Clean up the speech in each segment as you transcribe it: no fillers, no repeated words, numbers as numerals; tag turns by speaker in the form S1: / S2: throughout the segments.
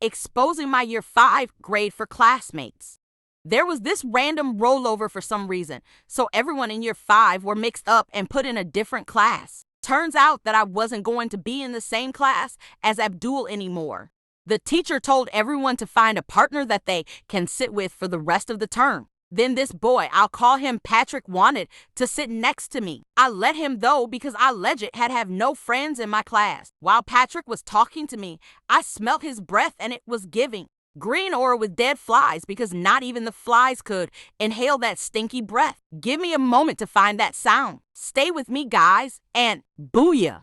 S1: exposing my year 5 grade for classmates. There was this random rollover for some reason, so everyone in year 5 were mixed up and put in a different class. Turns out that I wasn't going to be in the same class as Abdul anymore. The teacher told everyone to find a partner that they can sit with for the rest of the term. Then this boy, I'll call him Patrick, wanted to sit next to me. I let him though because I legit had have no friends in my class. While Patrick was talking to me, I smelt his breath and it was giving green aura with dead flies because not even the flies could inhale that stinky breath. Give me a moment to find that sound. Stay with me, guys, and booyah.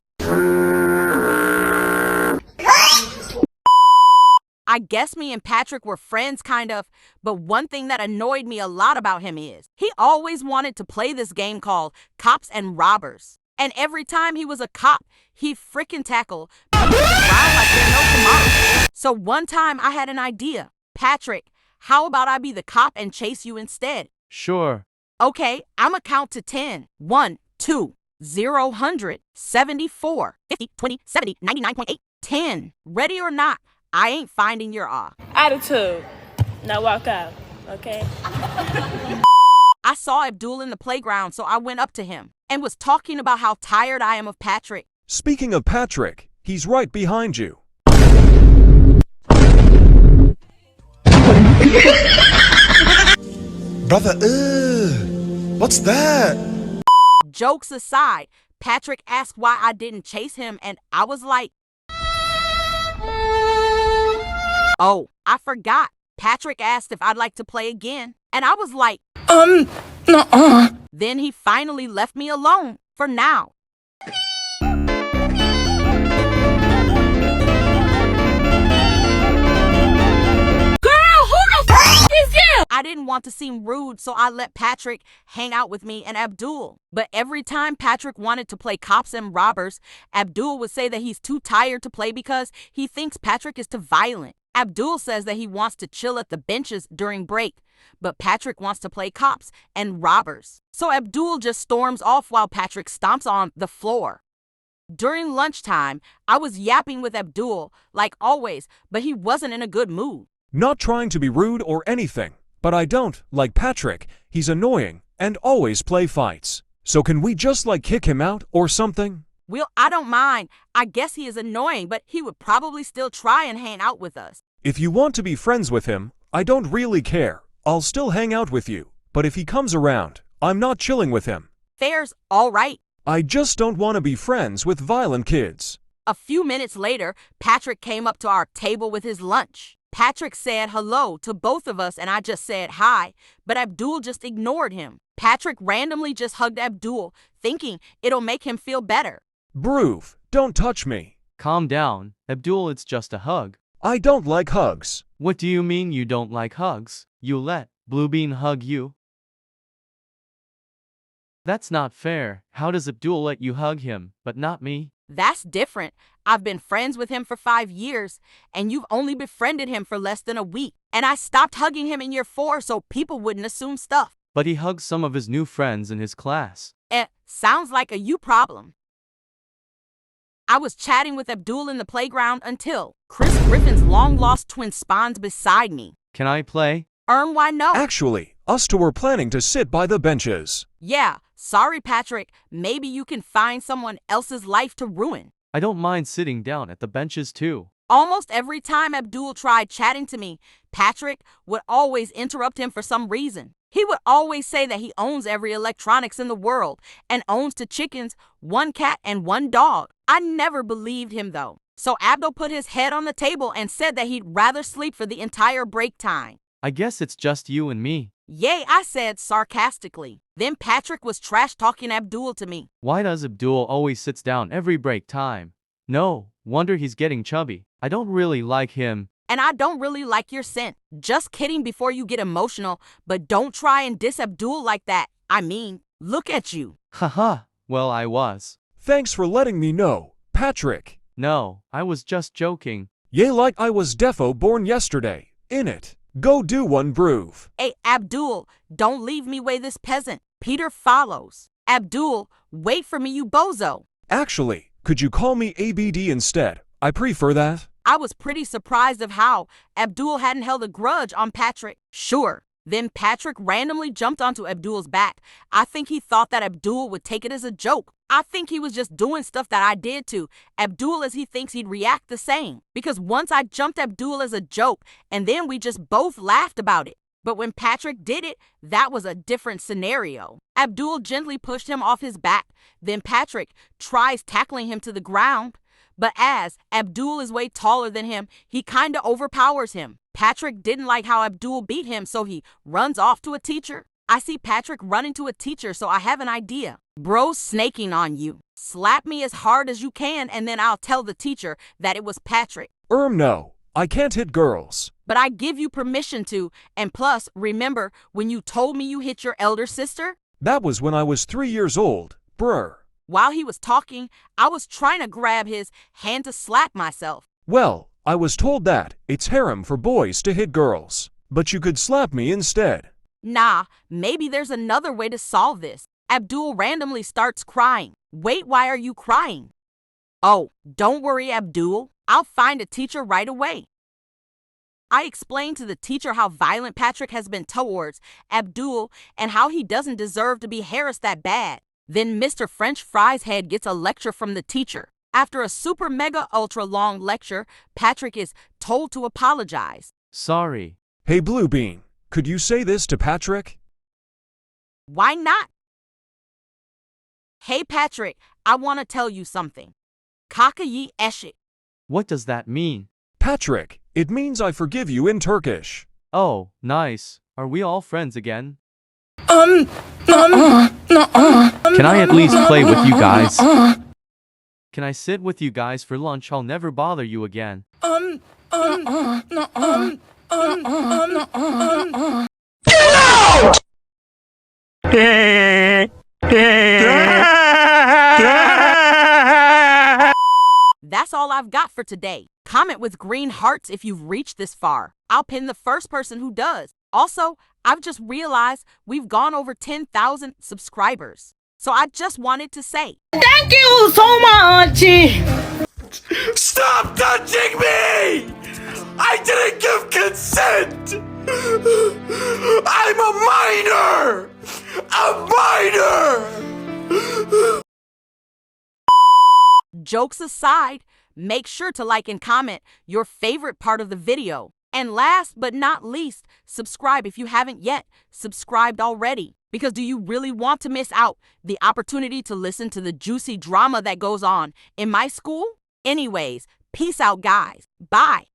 S1: I guess me and Patrick were friends, kind of, but one thing that annoyed me a lot about him is he always wanted to play this game called Cops and Robbers. And every time he was a cop, he'd frickin' tackle people around like there's no tomorrow. So one time I had an idea. Patrick, how about I be the cop and chase you instead?
S2: Sure.
S1: Okay, I'ma count to 10. 1, 2, 0, 100, 74, 50, 20, 70, 99.8, 10. Ready or not, I ain't finding your
S3: Attitude. Now walk out, okay?
S1: I saw Abdul in the playground, so I went up to him and was talking about how tired I am of Patrick.
S4: Speaking of Patrick, he's right behind you.
S5: Brother, what's that?
S1: Jokes aside, Patrick asked why I didn't chase him, and I was like, oh, I forgot. Patrick asked if I'd like to play again, and I was like,
S3: nuh-uh.
S1: Then he finally left me alone, for now. I didn't want to seem rude, so I let Patrick hang out with me and Abdul. But every time Patrick wanted to play Cops and Robbers, Abdul would say that he's too tired to play because he thinks Patrick is too violent. Abdul says that he wants to chill at the benches during break, but Patrick wants to play Cops and Robbers. So Abdul just storms off while Patrick stomps on the floor. During lunchtime, I was yapping with Abdul, like always, but he wasn't in a good mood.
S4: Not trying to be rude or anything, but I don't like Patrick. He's annoying and always play fights. So can we just kick him out or something?
S1: Well, I don't mind. I guess he is annoying, but he would probably still try and hang out with us.
S4: If you want to be friends with him, I don't really care. I'll still hang out with you. But if he comes around, I'm not chilling with him.
S1: Fair's all right.
S4: I just don't want to be friends with violent kids.
S1: A few minutes later, Patrick came up to our table with his lunch. Patrick said hello to both of us and I just said hi, but Abdul just ignored him. Patrick randomly just hugged Abdul, thinking it'll make him feel better.
S4: Bruv, don't touch me.
S2: Calm down, Abdul, it's just a hug.
S4: I don't like hugs.
S2: What do you mean you don't like hugs? You let Bluebean hug you? That's not fair. How does Abdul let you hug him, but not me?
S1: That's different. I've been friends with him for 5 years, and you've only befriended him for less than a week. And I stopped hugging him in year 4 so people wouldn't assume stuff.
S2: But he hugs some of his new friends in his class.
S1: Sounds like a you problem. I was chatting with Abdul in the playground until Chris Griffin's long-lost twin spawns beside me.
S2: Can I play?
S1: Why no?
S4: Actually, us two were planning to sit by the benches.
S1: Yeah, sorry Patrick. Maybe you can find someone else's life to ruin.
S2: I don't mind sitting down at the benches too.
S1: Almost every time Abdul tried chatting to me, Patrick would always interrupt him for some reason. He would always say that he owns every electronics in the world and owns 2 chickens, 1 cat, and 1 dog. I never believed him though. So Abdul put his head on the table and said that he'd rather sleep for the entire break time.
S2: I guess it's just you and me.
S1: Yay, I said sarcastically. Then Patrick was trash-talking Abdul to me.
S2: Why does Abdul always sits down every break time? No wonder he's getting chubby. I don't really like him.
S1: And I don't really like your scent. Just kidding before you get emotional, but don't try and diss Abdul like that. I mean, look at you.
S2: Haha, well I was.
S4: Thanks for letting me know, Patrick.
S2: No, I was just joking.
S4: Yeah, like I was defo born yesterday, innit? Go do one, bruv.
S1: Hey, Abdul, don't leave me way this peasant. Peter follows. Abdul, wait for me, you bozo.
S4: Actually, could you call me ABD instead? I prefer that.
S1: I was pretty surprised of how Abdul hadn't held a grudge on Patrick. Sure. Then Patrick randomly jumped onto Abdul's back. I think he thought that Abdul would take it as a joke. I think he was just doing stuff that I did to Abdul as he thinks he'd react the same. Because once I jumped Abdul as a joke and then we just both laughed about it. But when Patrick did it, that was a different scenario. Abdul gently pushed him off his back. Then Patrick tries tackling him to the ground. But as Abdul is way taller than him, he kinda overpowers him. Patrick didn't like how Abdul beat him, so he runs off to a teacher. I see Patrick running to a teacher, so I have an idea. Bro's snaking on you. Slap me as hard as you can, and then I'll tell the teacher that it was Patrick.
S4: No. I can't hit girls.
S1: But I give you permission to, and plus, remember when you told me you hit your elder sister?
S4: That was when I was 3 years old, brr.
S1: While he was talking, I was trying to grab his hand to slap myself.
S4: Well, I was told that it's harem for boys to hit girls, but you could slap me instead.
S1: Nah, maybe there's another way to solve this. Abdul randomly starts crying. Wait, why are you crying? Oh, don't worry, Abdul. I'll find a teacher right away. I explained to the teacher how violent Patrick has been towards Abdul and how he doesn't deserve to be harassed that bad. Then Mr. French Fries Head gets a lecture from the teacher. After a super mega ultra long lecture, Patrick is told to apologize.
S2: Sorry.
S4: Hey Blue Bean, could you say this to Patrick?
S1: Why not? Hey Patrick, I want to tell you something. Kakayi eşek.
S2: What does that mean?
S4: Patrick, it means I forgive you in Turkish.
S2: Oh, nice. Are we all friends again?
S3: Can
S2: I at least play with you guys? Can I sit with you guys for lunch? I'll never bother you again.
S1: That's all I've got for today. Comment with green hearts if you've reached this far. I'll pin the first person who does. Also, I've just realized we've gone over 10,000 subscribers. So I just wanted to say,
S3: Thank you so much.
S5: Stop touching me! I didn't give consent! I'm a minor! A minor!
S1: jokes aside, make sure to like and comment your favorite part of the video. And last but not least, subscribe if you haven't yet subscribed already. Because do you really want to miss out the opportunity to listen to the juicy drama that goes on in my school? Anyways, peace out, guys. Bye.